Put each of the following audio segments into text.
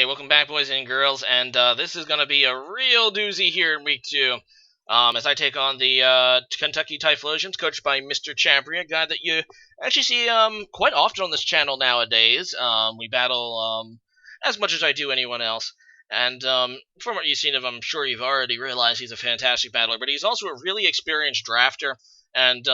welcome back, boys and girls, and this is going to be a real doozy here in Week 2, as I take on the Kentucky Typhlosions, coached by MrChabry, a guy that you actually see quite often on this channel nowadays. We battle as much as I do anyone else, and from what you've seen of him, I'm sure you've already realized he's a fantastic battler, but he's also a really experienced drafter, and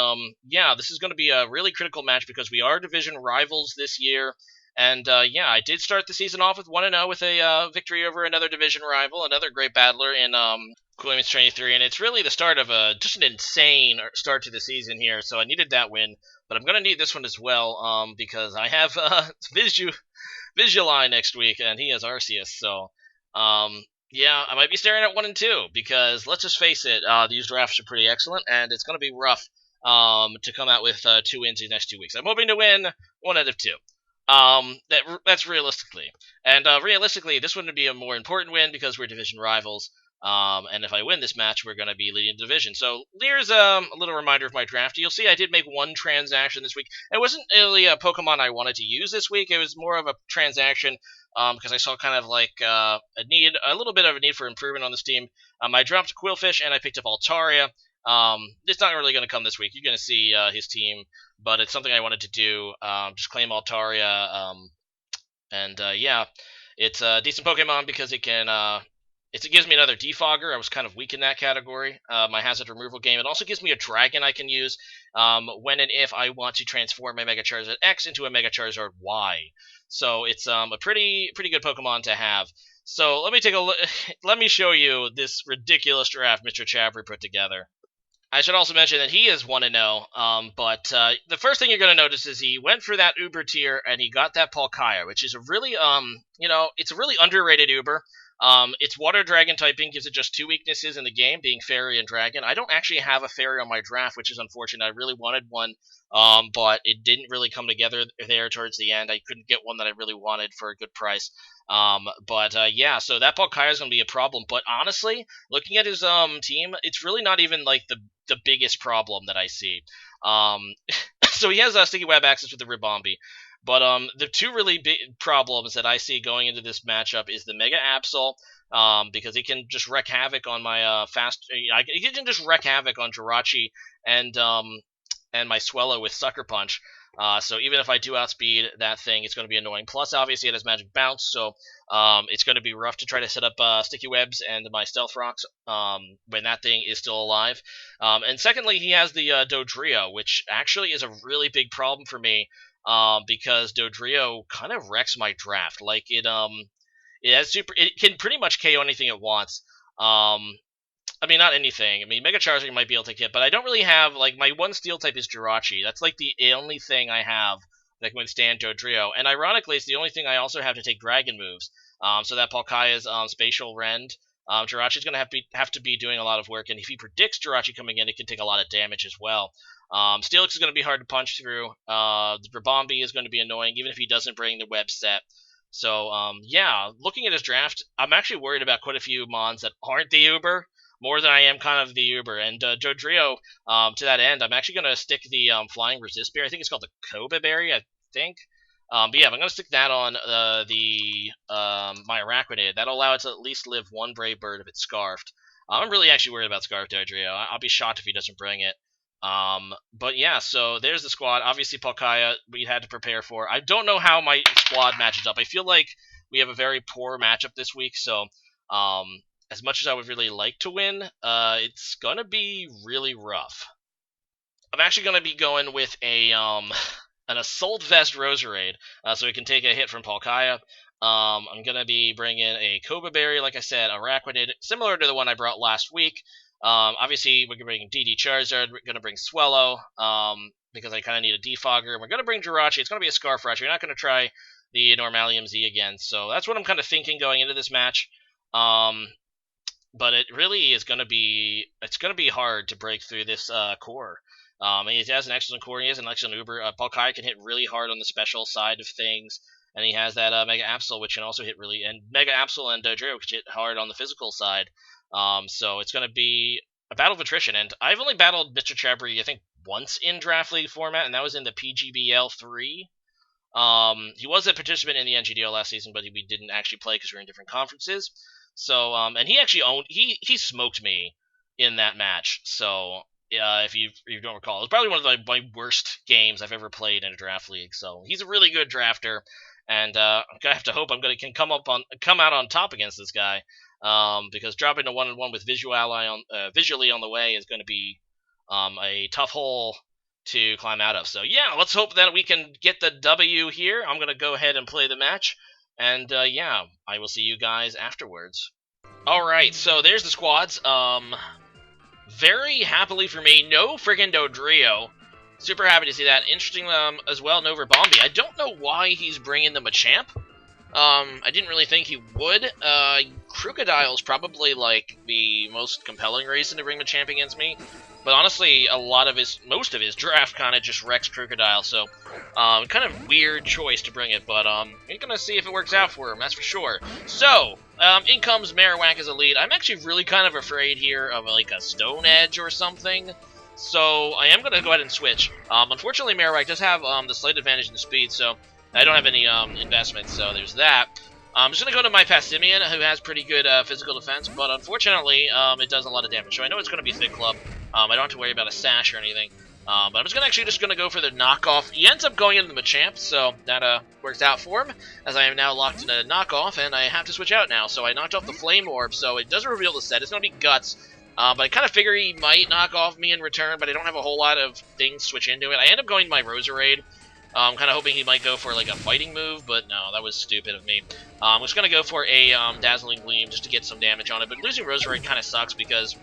yeah, this is going to be a really critical match because we are division rivals this year. And, yeah, I did start the season off with 1-0 with a victory over another division rival, another great battler in Cool Image 23, and it's really the start of just an insane start to the season here, so I needed that win, but I'm going to need this one as well, because I have Vizually next week, and he has Arceus, so, yeah, I might be staring at 1 and 2, because let's just face it, these drafts are pretty excellent, and it's going to be rough to come out with 2 wins in the next 2 weeks. I'm hoping to win 1 out of 2. That's realistically. And realistically, this one would be a more important win because we're division rivals. And if I win this match, we're going to be leading the division. So here's a little reminder of my draft. You'll see I did make 1 transaction this week. It wasn't really a Pokemon I wanted to use this week. It was more of a transaction because I saw kind of like a little bit of a need for improvement on this team. I dropped Quillfish and I picked up Altaria. It's not really going to come this week. You're going to see his team, but it's something I wanted to do. Just claim Altaria, and yeah, it's a decent Pokemon because it gives me another Defogger. I was kind of weak in that category. My hazard removal game. It also gives me a Dragon I can use when and if I want to transform my Mega Charizard X into a Mega Charizard Y. So it's a pretty good Pokemon to have. So let me take a look. Let me show you this ridiculous draft MrChabry put together. I should also mention that he is 1-0, but the first thing you're going to notice is he went for that Uber tier, and he got that Palkia, which is a really, it's a really underrated Uber. Its Water Dragon typing gives it just 2 weaknesses in the game, being Fairy and Dragon. I don't actually have a Fairy on my draft, which is unfortunate. I really wanted one, but it didn't really come together there towards the end. I couldn't get one that I really wanted for a good price. Yeah, so that Palkia is going to be a problem. But honestly, looking at his team, it's really not even like the biggest problem that I see. So he has Sticky Web access with the Ribombee. But the 2 really big problems that I see going into this matchup is the Mega Absol, because it can just wreak havoc on my it can just wreak havoc on Jirachi and my Swellow with Sucker Punch. So even if I do outspeed that thing, it's going to be annoying. Plus, obviously, it has Magic Bounce, so it's going to be rough to try to set up Sticky Webs and my Stealth Rocks when that thing is still alive. And secondly, he has the Dodrio, which actually is a really big problem for me. Because Dodrio kind of wrecks my draft. Like it can pretty much KO anything it wants. I mean, not anything. I mean, Mega Charizard might be able to hit, but I don't really have, like, my one Steel type is Jirachi. That's like the only thing I have that can withstand Dodrio. And ironically, it's the only thing I also have to take Dragon moves. So that Palkia's Spatial Rend. Jirachi's going to have to be doing a lot of work, and if he predicts Jirachi coming in, it can take a lot of damage as well. Steelix is going to be hard to punch through. The Ribombee is going to be annoying, even if he doesn't bring the web set. So, yeah, looking at his draft, I'm actually worried about quite a few Mons that aren't the Uber, more than I am kind of the Uber. And Dodrio, to that end, I'm actually going to stick the Flying Resist Berry. I think it's called the Koba Berry, I think. But yeah, I'm going to stick that on my Arachnid. That'll allow it to at least live 1 Brave Bird if it's Scarfed. I'm really actually worried about Scarfed Dodrio. I'll be shocked if he doesn't bring it. But yeah, so there's the squad. Obviously, Palkia we had to prepare for. I don't know how my squad matches up. I feel like we have a very poor matchup this week, so as much as I would really like to win, it's going to be really rough. I'm actually going to be going with an Assault Vest Roserade, so we can take a hit from Palkia. I'm going to be bringing a Koba Berry, like I said, Arachnid, similar to the one I brought last week. Obviously, we're going to bring DD Charizard, we're going to bring Swellow, because I kind of need a Defogger. We're going to bring Jirachi. It's going to be a Scarf Rush. We're not going to try the Normalium Z again. So that's what I'm kind of thinking going into this match. But it really is going to be, it's going to be hard to break through this core. He has an excellent core. He has an excellent Uber. Palkia can hit really hard on the special side of things. And he has that Mega Absol, which can also hit really, and Mega Absol and Dodrio can hit hard on the physical side. So it's going to be a battle of attrition, and I've only battled MrChabry, I think, once in Draft League format, and that was in the PGBL3. He was a participant in the NGDL last season, but we didn't actually play because we were in different conferences. So, and he actually he smoked me in that match. So, if you don't recall, it was probably one of my worst games I've ever played in a draft league. So he's a really good drafter, and I'm gonna have to hope can come out on top against this guy. Because dropping to 1-1 with Vizually on the way is going to be a tough hole to climb out of. So yeah, let's hope that we can get the W here. I'm gonna go ahead and play the match, and yeah, I will see you guys afterwards. Alright, so there's the squads. Very happily for me, no friggin' Dodrio. Super happy to see that. Interesting as well, no Verbombi. I don't know why he's bringing the Machamp. I didn't really think he would. Crocodile's probably, like, the most compelling reason to bring Machamp against me. But honestly, most of his draft kind of just wrecks Crocodile, so kind of weird choice to bring it, but we're gonna see if it works out for him, that's for sure. So, in comes Marowak as a lead. I'm actually really kind of afraid here of like a Stone Edge or something, so I am gonna go ahead and switch. Unfortunately, Marowak does have the slight advantage in the speed, so I don't have any investment, so there's that. I'm just going to go to my Passimian, who has pretty good physical defense, but unfortunately, it does a lot of damage. So I know it's going to be Thick Club. I don't have to worry about a Sash or anything. But I'm just going to go for the knockoff. He ends up going into the Machamp, so that works out for him, as I am now locked in a knockoff, and I have to switch out now. So I knocked off the Flame Orb, so it doesn't reveal the set. It's going to be Guts. But I kind of figure he might knock off me in return, but I don't have a whole lot of things switch into it. I end up going to my Roserade. I'm kind of hoping he might go for like a fighting move, but no, that was stupid of me. I'm just going to go for a Dazzling Gleam just to get some damage on it, but losing Roserade kind of sucks because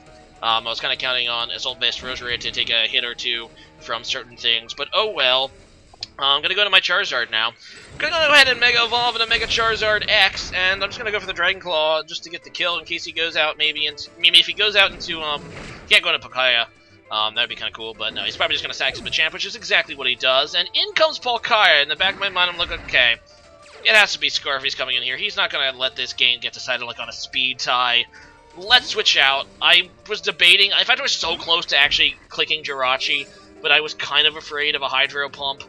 I was kind of counting on Assault-based Roserade to take a hit or two from certain things, but oh well. I'm going to go to my Charizard now. I'm going to go ahead and Mega Evolve into Mega Charizard X, and I'm just going to go for the Dragon Claw just to get the kill in case he goes out maybe if he goes out into, can't go into Palkia. That would be kind of cool, but no, he's probably just going to sack his Machamp, which is exactly what he does. And in comes Palkia. In the back of my mind, I'm like, okay, it has to be Scarfy's coming in here. He's not going to let this game get decided like on a speed tie. Let's switch out. I was debating. In fact, I was so close to actually clicking Jirachi, but I was kind of afraid of a Hydro Pump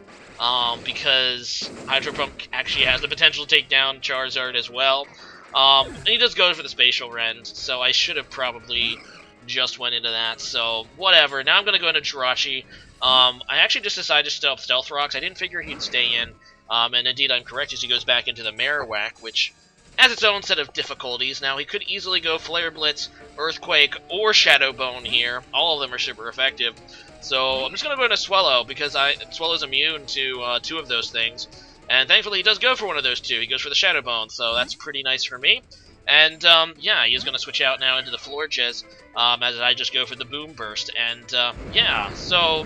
because Hydro Pump actually has the potential to take down Charizard as well. And he does go for the Spatial Rend, so I should have probably just went into that, so whatever. Now I'm going to go into Jirachi. I actually just decided to Stealth Rocks. I didn't figure he'd stay in, and indeed I'm correct as he goes back into the Marowak, which has its own set of difficulties. Now he could easily go Flare Blitz, Earthquake, or Shadow Bone here. All of them are super effective. So I'm just going to go into Swellow, because Swellow's immune to 2 of those things. And thankfully he does go for one of those 2. He goes for the Shadow Bone, so that's pretty nice for me. And, yeah, he's going to switch out now into the Florges, as I just go for the Boom Burst. And, yeah, so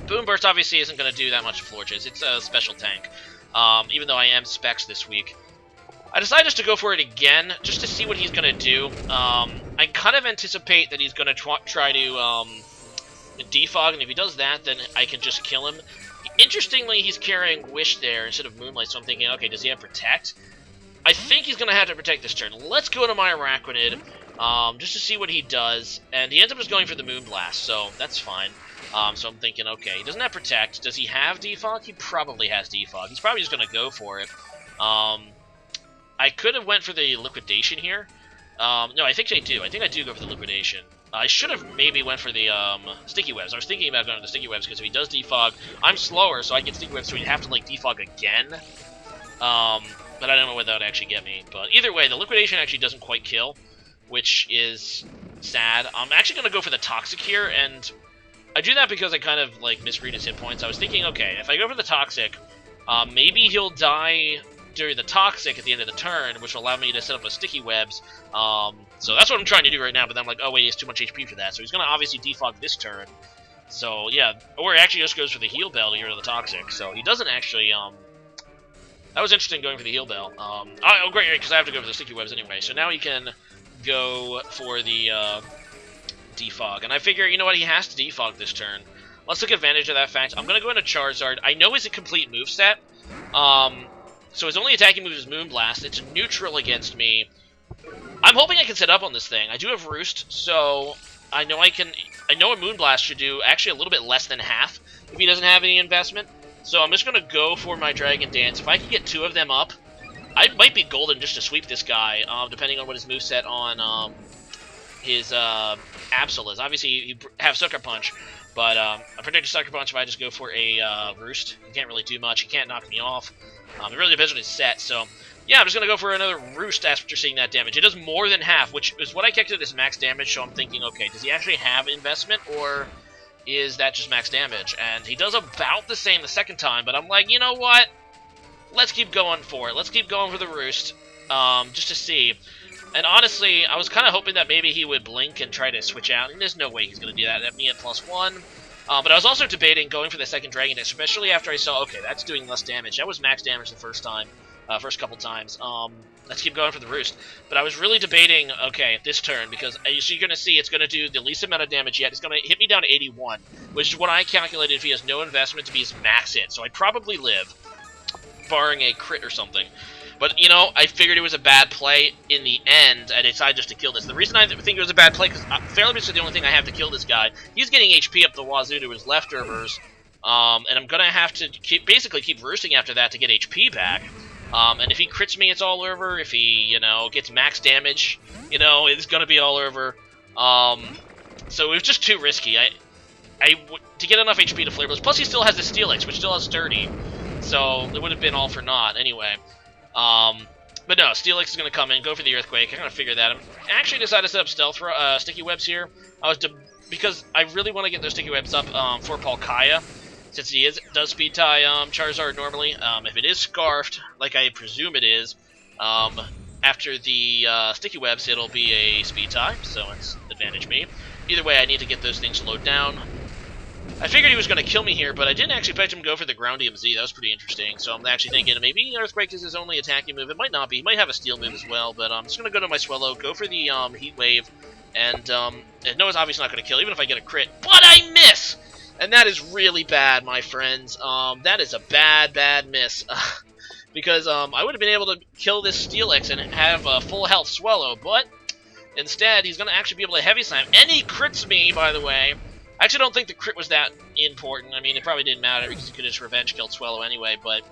Boom Burst obviously isn't going to do that much to Florges. It's a special tank, even though I am Specs this week. I decided just to go for it again, just to see what he's going to do. I kind of anticipate that he's going to try to defog, and if he does that, then I can just kill him. Interestingly, he's carrying Wish there instead of Moonlight, so I'm thinking, okay, does he have Protect? I think he's going to have to protect this turn. Let's go to my Araquanid, just to see what he does. And he ends up just going for the Moonblast, so that's fine. So I'm thinking, okay, he doesn't have Protect. Does he have Defog? He probably has Defog. He's probably just going to go for it. I could have went for the Liquidation here. No, I think I do. I think I do go for the Liquidation. I should have maybe went for the Sticky Webs. I was thinking about going to the Sticky Webs, because if he does Defog, I'm slower, so I get Sticky Webs, so he'd have to, like, Defog again. But I don't know whether that would actually get me. But either way, the Liquidation actually doesn't quite kill, which is sad. I'm actually going to go for the Toxic here, and I do that because I kind of, like, misread his hit points. I was thinking, okay, if I go for the Toxic, maybe he'll die during the Toxic at the end of the turn, which will allow me to set up a Sticky Webs. So that's what I'm trying to do right now, but then I'm like, oh wait, he has too much HP for that. So he's going to obviously defog this turn. So, yeah, or it actually just goes for the Heal Bell to get rid of the Toxic. So he doesn't actually, that was interesting going for the Heal Bell. Oh, great, because I have to go for the Sticky Webs anyway. So now he can go for the defog. And I figure, you know what, he has to defog this turn. Let's take advantage of that fact. I'm going to go into Charizard. I know it's a complete moveset. So his only attacking move is Moonblast. It's neutral against me. I'm hoping I can set up on this thing. I do have Roost, so I know I know a Moonblast should do actually a little bit less than half if he doesn't have any investment. So I'm just going to go for my Dragon Dance. If I can get 2 of them up, I might be golden just to sweep this guy, depending on what his moveset on his Absol is. Obviously, you have Sucker Punch, but I predict a Sucker Punch if I just go for a Roost. He can't really do much. He can't knock me off. It really depends on his set, so yeah, I'm just going to go for another Roost after seeing that damage. It does more than half, which is what I calculated as max damage, so I'm thinking, okay, does he actually have investment, or is that just max damage? And he does about the same the second time, but I'm like, you know what? Let's keep going for it. Let's keep going for the Roost, just to see. And honestly, I was kind of hoping that maybe he would blink and try to switch out, and there's no way he's going to do that at me at +1. But I was also debating going for the second Dragon Dance, especially after I saw, okay, that's doing less damage. That was max damage the first time. First couple times. Let's keep going for the Roost. But I was really debating, okay, this turn, because as you're going to see, it's going to do the least amount of damage yet. It's going to hit me down to 81, which is what I calculated if he has no investment to be his max hit. So I'd probably live, barring a crit or something. But, you know, I figured it was a bad play in the end, and I decided just to kill this. The reason I think it was a bad play, because fairly is the only thing I have to kill this guy. He's getting HP up the wazoo to his leftovers, and I'm going to have to basically keep roosting after that to get HP back. And if he crits me, it's all over. If he, you know, gets max damage, you know, it's going to be all over. So it was just too risky. To get enough HP to Flavorless. Plus, he still has the Steelix, which still has 30. So it would have been all for naught anyway. But no, Steelix is going to come in, go for the Earthquake. I'm going to figure that out. I actually decided to set up Stealth Sticky Webs here. Because I really want to get those Sticky Webs up for Palkia. Since he does speed tie Charizard normally, if it is Scarfed, like I presume it is, after the Sticky Webs, it'll be a speed tie, so it's advantage me. Either way, I need to get those things slowed down. I figured he was going to kill me here, but I didn't actually expect him to go for the Ground DMZ. That was pretty interesting, so I'm actually thinking maybe Earthquake is his only attacking move. It might not be. He might have a Steel move as well, but I'm just going to go to my Swellow, go for the Heat Wave, and no, it's obviously not going to kill, even if I get a crit, but I miss! And that is really bad, my friends. That is a bad miss. Because I would have been able to kill this Steelix and have a full health Swellow, but instead he's going to actually be able to Heavy Slam. And he crits me, by the way. I actually don't think the crit was that important. I mean, it probably didn't matter because he could have just revenge killed Swellow anyway, but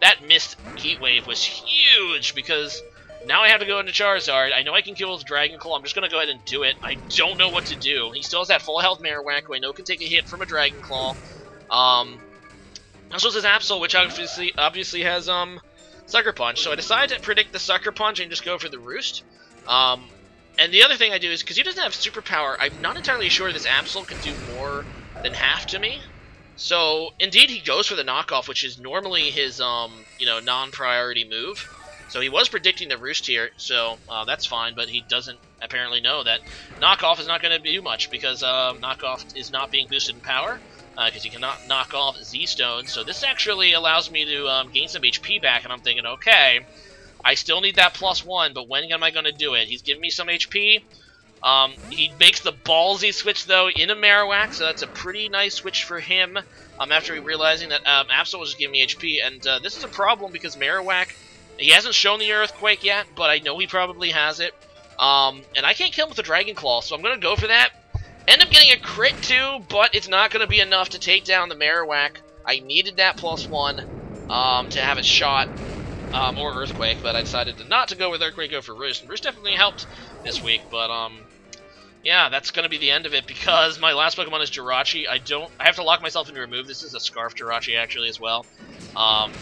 that missed Heat Wave was huge because now I have to go into Charizard. I know I can kill with Dragon Claw. I'm just going to go ahead and do it. I don't know what to do. He still has that full health Marowak, who I know can take a hit from a Dragon Claw. Also his Absol, which obviously has Sucker Punch. So I decided to predict the Sucker Punch and just go for the Roost. And the other thing I do is, because he doesn't have Superpower, I'm not entirely sure this Absol can do more than half to me. So, indeed, he goes for the knockoff, which is normally his, you know, non-priority move. So he was predicting the Roost here, so that's fine, but he doesn't apparently know that knockoff is not going to do much, because knockoff is not being boosted in power, because you cannot knock off Z-Stone. So this actually allows me to gain some HP back, and I'm thinking, okay, I still need that +1, but when am I going to do it? He's giving me some HP. He makes the ballsy switch, though, in a Marowak, so that's a pretty nice switch for him, after realizing that Absol was just giving me HP. And this is a problem because Marowak, he hasn't shown the Earthquake yet, but I know he probably has it. And I can't kill him with a Dragon Claw, so I'm going to go for that. End up getting a crit, too, but it's not going to be enough to take down the Marowak. I needed that +1 to have a shot. Or Earthquake, but I decided not to go with Earthquake, go for Roost. And Roost definitely helped this week, but yeah, that's going to be the end of it because my last Pokemon is Jirachi. I have to lock myself into remove. This is a Scarf Jirachi actually as well.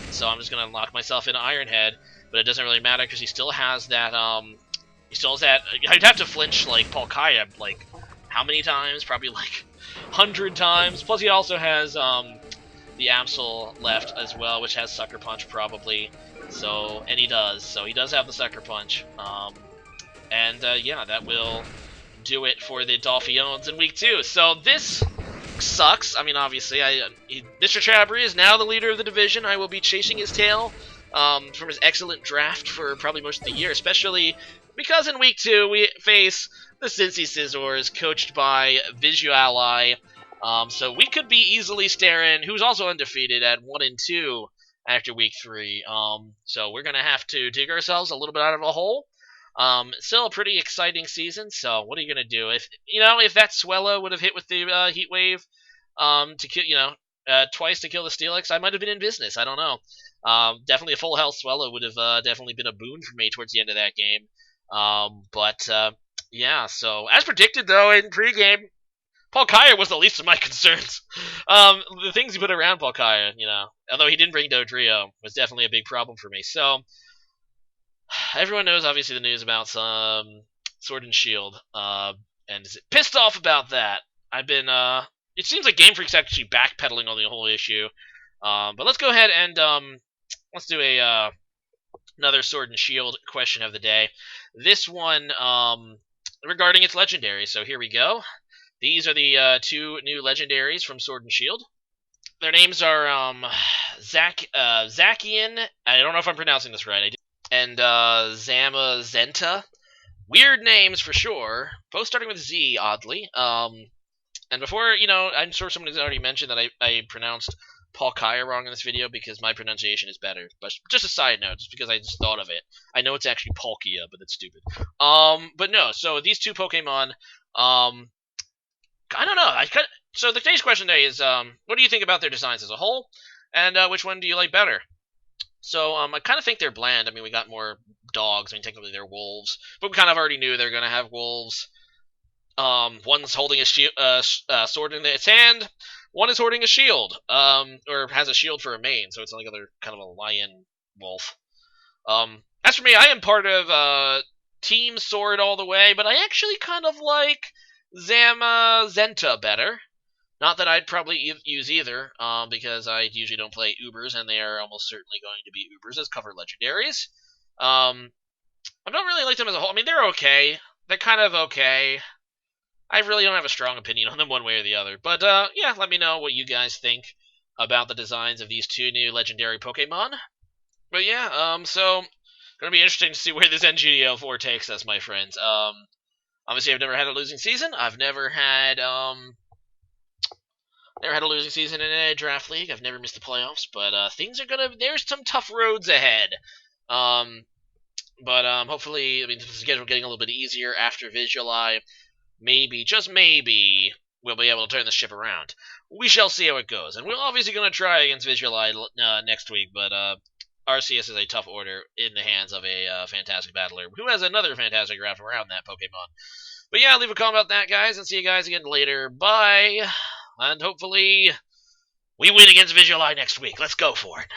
So I'm just going to lock myself into Iron Head, but it doesn't really matter because he still has that, I'd have to flinch like Palkia, like, how many times? Probably like 100 times. Plus he also has the Absol left as well, which has Sucker Punch probably. So, and he does. So he does have the Sucker Punch. Yeah, that will do it for the Dolphiones in week 2. So this sucks. I mean, obviously, MrChabry is now the leader of the division. I will be chasing his tail from his excellent draft for probably most of the year, especially because in week 2 we face the Cincy Scizors, coached by Vizually. So we could be easily staring, who's also undefeated at 1-2 after week 3. So we're going to have to dig ourselves a little bit out of a hole. Still a pretty exciting season, so what are you going to do? If that Swellow would have hit with the Heat Wave, to kill, twice to kill the Steelix, I might have been in business. I don't know. Definitely a full health Swellow would have definitely been a boon for me towards the end of that game. Yeah, so as predicted, though, in pregame, Palkia was the least of my concerns. The things he put around Palkia, although he didn't bring Dodrio, was definitely a big problem for me. So, everyone knows, obviously, the news about some Sword and Shield, and is pissed off about that. I've been, it seems like Game Freak's actually backpedaling on the whole issue. But let's go ahead and, let's do another Sword and Shield question of the day. This one, regarding its legendary. So here we go. These are the two new legendaries from Sword and Shield. Their names are Zacian. I don't know if I'm pronouncing this right. And Zamazenta. Weird names for sure. Both starting with Z, oddly. And before, I'm sure someone has already mentioned that I pronounced Palkia wrong in this video because my pronunciation is better. But just a side note, just because I just thought of it. I know it's actually Palkia, but it's stupid. But no, so these two Pokemon, I don't know. So the today's question today is, what do you think about their designs as a whole, and which one do you like better? So I kind of think they're bland. I mean, we got more dogs. I mean, technically they're wolves, but we kind of already knew they're gonna have wolves. One's holding a sword in its hand. One is holding a shield, or has a shield for a mane, so it's like other kind of a lion wolf. As for me, I am part of Team Sword all the way, but I actually kind of like Zamazenta better. Not that I'd probably use either, because I usually don't play Ubers, and they are almost certainly going to be Ubers as cover legendaries. I don't really like them as a whole. I mean, they're okay. They're kind of okay. I really don't have a strong opinion on them one way or the other. But, yeah, let me know what you guys think about the designs of these two new legendary Pokemon. But, yeah, so, going to be interesting to see where this NGDL4 takes us, my friends. Obviously, I've never had a losing season. I've never had a losing season in a draft league. I've never missed the playoffs, but things are there's some tough roads ahead. Hopefully, I mean, the schedule getting a little bit easier after Vizually. Maybe, just maybe, we'll be able to turn the ship around. We shall see how it goes. And we're obviously going to try against Vizually next week, but RCS is a tough order in the hands of a fantastic battler who has another fantastic wrap around that Pokemon. But yeah, leave a comment about that, guys, and see you guys again later. Bye! And hopefully we win against Vizually next week. Let's go for it.